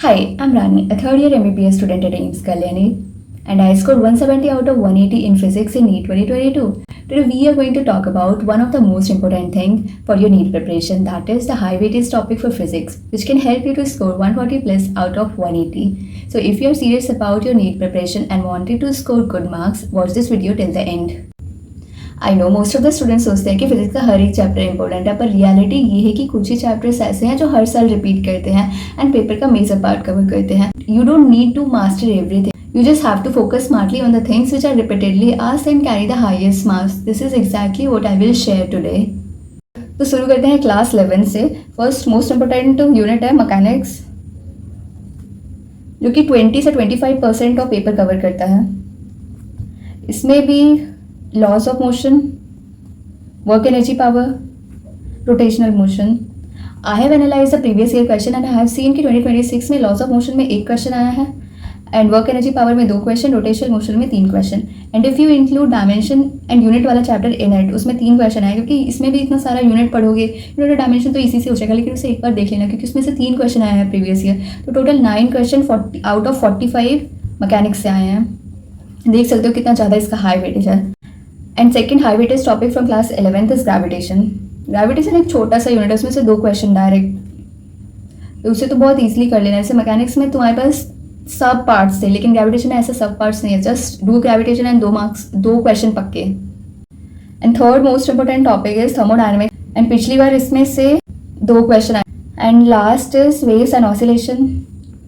Hi, I'm Rani, a third year MBBS student at AIMS Kalyani, and I scored 170 out of 180 in physics in NEET 2022. Today we are going to talk about one of the most important thing for your NEET preparation, that is the high weightage topic for physics, which can help you to score 140 plus out of 180. So if you are serious about your NEET preparation and wanted to score good marks, watch this video till the end. I know most of the students सोचते हैं कि physics का हर एक chapter important है, पर reality ये है कि कुछ ही चैप्टर्स ऐसे हैं जो हर साल रिपीट करते हैं एंड पेपर का मेजर पार्ट कवर करते हैं. You don't need to master everything, you just have to focus smartly on the things which are repeatedly asked and carry the highest marks. This is exactly what I will share today. तो शुरू करते हैं class 11 से. First most important unit है mechanics, जो कि 20 से 25% of paper cover करता है. इसमें भी loss of motion, work energy power, rotational motion. I have analyse the previous year question and I have seen कि 2026 में लॉस ऑफ मोशन में एक क्वेश्चन आया है एंड वर्क एनर्जी पावर में 2 क्वेश्चन, रोटेशनल मोशन में 3 question. And if you include dimension and unit वाला chapter in it, उसमें 3 क्वेश्चन आए, क्योंकि इसमें भी इतना सारा यूनिट पढ़ोगे, यूनिट डायमेंशन तो इसी से हो जाएगा, लेकिन उसे एक बार देख लेना क्योंकि उसमें से 3 क्वेश्चन आए हैं प्रीवियस ईयर. तो total 9 question out of 45 mechanics से आए हैं. देख सकते हो कितना ज़्यादा इसका हाई वेटेज है. And second high weightage topic from class 11th is gravitation. Gravitation एक छोटा सा यूनिट है, उसमें से 2 क्वेश्चन डायरेक्ट, तो उसे तो बहुत ईजिली कर लेना. जैसे मैकेनिक्स में तुम्हारे पास सब पार्ट्स थे, लेकिन ग्रेविटेशन में ऐसे सब पार्ट्स नहीं है, just do gravitation and 2 question पक्के. And third most important topic is thermodynamics, and पिछली बार इसमें से 2 क्वेश्चन आए. And last is waves and oscillation,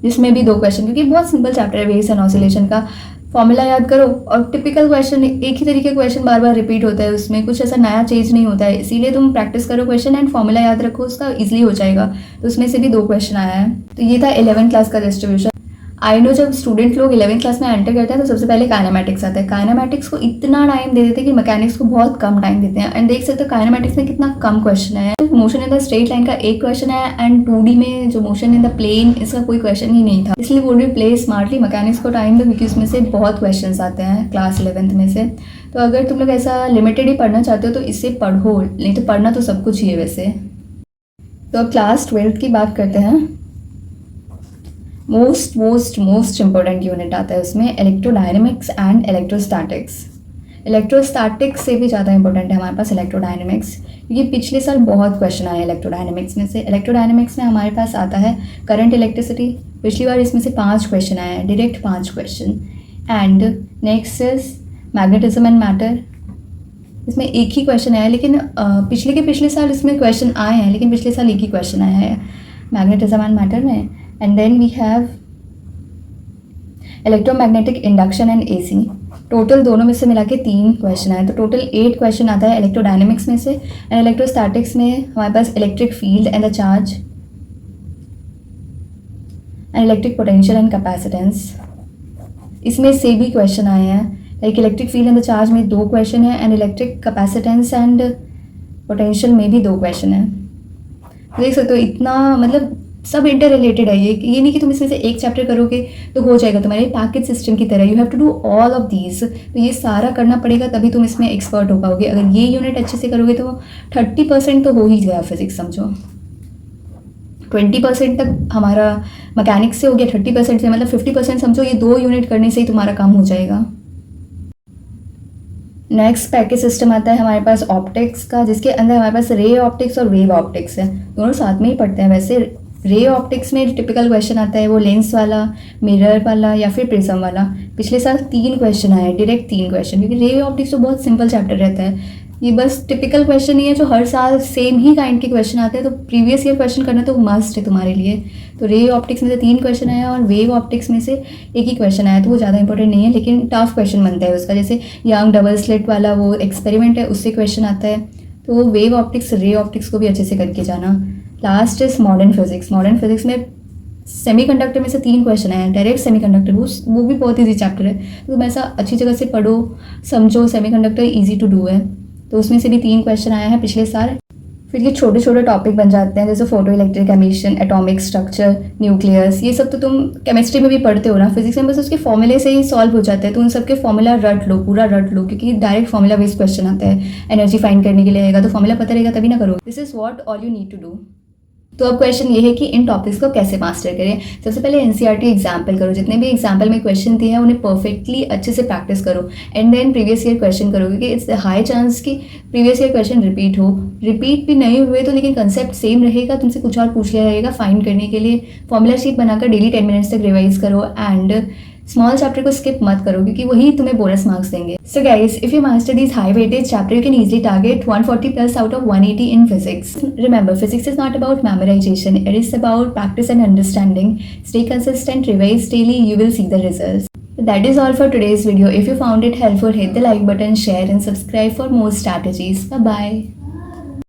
जिसमें भी 2 क्वेश्चन, क्योंकि बहुत सिंपल चैप्टर है वेव्स एंड ऑसिलेशन का. फॉर्मूला याद करो और टिपिकल क्वेश्चन, एक ही तरीके क्वेश्चन बार बार रिपीट होता है, उसमें कुछ ऐसा नया चेंज नहीं होता है, इसीलिए तुम प्रैक्टिस करो क्वेश्चन एंड फॉर्मूला याद रखो, उसका इजीली हो जाएगा. तो उसमें से भी 2 क्वेश्चन आया है. तो ये था 11th क्लास का डिस्ट्रीब्यूशन. आई नो जब स्टूडेंट लोग 11th क्लास में एंटर करते हैं तो सबसे पहले काइनेमैटिक्स आता है. काइनेमैटिक्स को इतना टाइम दे देते हैं कि मैकेनिक्स को बहुत कम टाइम देते हैं. एंड देख सकते हो काइनेमैटिक्स में कितना कम क्वेश्चन है. Motion in the straight line का 1 क्वेश्चन है एंड 2D में जो मोशन इन द प्लेन, इसका कोई क्वेश्चन ही नहीं था. इसलिए बोल रही प्ले स्मार्टली, मैकेनिक्स को टाइम दो क्योंकि उसमें से बहुत क्वेश्चन आते हैं क्लास 11th में से. तो अगर तुम लोग ऐसा लिमिटेड ही पढ़ना चाहते हो तो इससे पढ़ो, नहीं तो पढ़ना तो सब कुछ ही है वैसे. तो अब क्लास 12th की बात करते हैं. मोस्ट इम्पोर्टेंट यूनिट आता है उसमें, इलेक्ट्रोडायनेमिक्स एंड इलेक्ट्रोस्टैटिक्स. इलेक्ट्रोस्टैटिक्स से भी ज़्यादा इंपॉर्टेंट है हमारे पास इलेक्ट्रोडायनेमिक्स, क्योंकि पिछले साल बहुत क्वेश्चन आए इलेक्ट्रोडायनेमिक्स में से. इलेक्ट्रोडायनेमिक्स में हमारे पास आता है करंट इलेक्ट्रिसिटी. पिछली बार इसमें से 5 क्वेश्चन आए हैं, direct 5 question. And next is magnetism and matter. इसमें एक ही क्वेश्चन आया है, लेकिन पिछले साल इसमें क्वेश्चन आए हैं, लेकिन पिछले साल एक ही क्वेश्चन आया है मैग्नेटिज्म एंड मैटर में. And then we have electromagnetic induction and AC. Total दोनों में से मिला के 3 क्वेश्चन आए, तो टोटल 8 क्वेश्चन आता है इलेक्ट्रोडायनेमिक्स में से. एंड इलेक्ट्रोस्टैटिक्स में हमारे पास electric field and the charge and electric potential and capacitance, इसमें से भी क्वेश्चन आए हैं. Like electric field and the charge में 2 क्वेश्चन है and electric capacitance and potential में भी 2 क्वेश्चन है. देख सकते हो इतना, मतलब सब इंटर रिलेटेड है. ये नहीं कि तुम इसमें से एक चैप्टर करोगे तो हो जाएगा, तुम्हारे पैकेज सिस्टम की तरह. You have to do all of these. तो ये सारा करना पड़ेगा, तभी तुम इसमें एक्सपर्ट हो पाओगे. अगर ये यूनिट अच्छे से करोगे तो 30% तो हो ही गया फिजिक्स समझो. 20% तक हमारा मैकेनिक्स से हो गया, 30% से मतलब 50% समझो. ये 2 यूनिट करने से ही तुम्हारा काम हो जाएगा. नेक्स्ट पैकेज सिस्टम आता है हमारे पास ऑप्टिक्स का, जिसके अंदर हमारे पास रे ऑप्टिक्स और वेव ऑप्टिक्स है. दोनों साथ में ही पढ़ते हैं वैसे. रे ऑप्टिक्स में टिपिकल क्वेश्चन आता है वो लेंस वाला, मिरर वाला या फिर प्रिज्म वाला. पिछले साल 3 क्वेश्चन आए, डायरेक्ट 3 क्वेश्चन, क्योंकि रे ऑप्टिक्स तो बहुत सिंपल चैप्टर रहता है. ये बस टिपिकल क्वेश्चन नहीं है जो हर साल सेम ही काइंड के क्वेश्चन आते हैं, तो प्रीवियस ईयर क्वेश्चन करना तो मस्ट है तुम्हारे लिए. तो रे ऑप्टिक्स में से 3 क्वेश्चन आया और वेव ऑप्टिक्स में से एक ही क्वेश्चन आया, तो वो ज़्यादा इंपॉर्टेंट नहीं है, लेकिन टफ क्वेश्चन बनता है उसका. जैसे यंग डबल स्लिट वाला वो एक्सपेरिमेंट है, उससे क्वेश्चन आता है. तो वेव ऑप्टिक्स, रे ऑप्टिक्स को भी अच्छे से करके जाना. Last is modern physics. Modern physics में सेमीकंडक्टर में से 3 क्वेश्चन आए हैं, डायरेक्ट सेमीकंडक्टर. वो भी बहुत ईजी चैप्टर है, तो तुम ऐसा अच्छी जगह से पढ़ो, समझो. सेमीकंडक्टर ईजी टू डू है, तो उसमें से भी 3 क्वेश्चन आया है पिछले साल. फिर ये छोटे छोटे टॉपिक बन जाते हैं, जैसे photo electric emission, atomic structure, nucleus. ये सब तो तुम केमिस्ट्री में भी पढ़ते हो ना. फिजिक्स में बस उसके फॉर्मूले से ही सॉल्व हो जाते हैं, तो उन सबके फॉर्मूला रट लो, पूरा रट लो, क्योंकि डायरेक्ट फॉर्मूला बेस्ड क्वेश्चन आता है. एनर्जी फाइंड करने के लिए आएगा तो फॉर्मूला पता रहेगा तभी ना करो. This is what all you need to do. तो अब क्वेश्चन ये है कि इन टॉपिक्स को कैसे मास्टर करें। सबसे पहले एनसीईआरटी एग्जाम्पल करो, जितने भी एग्जाम्पल में क्वेश्चन दिए हैं उन्हें परफेक्टली अच्छे से प्रैक्टिस करो and then previous year question करो, क्योंकि इट्स हाई चांस कि प्रीवियस ईयर क्वेश्चन रिपीट हो। रिपीट भी नहीं हुए तो लेकिन कंसेप्ट सेम रहेगा, तुमसे कुछ और पूछ लिया जाएगा फाइंड करने के लिए। फॉर्मूला शीट बनाकर डेली 10 मिनट्स तक रिवाइज करो एंड स्मॉल चैप्टर को स्किप मत करो, क्योंकि वही तुम्हें बोनस मार्क्स देंगे। So guys, if you master these high weightage chapter, you can easily target 140 plus out of 180 in physics. Remember, physics is not about memorization, it is about practice and understanding. Stay consistent, revise daily, you will see the results. That is all for today's video. If you found it helpful, hit the like button, share and subscribe for more strategies. Bye bye.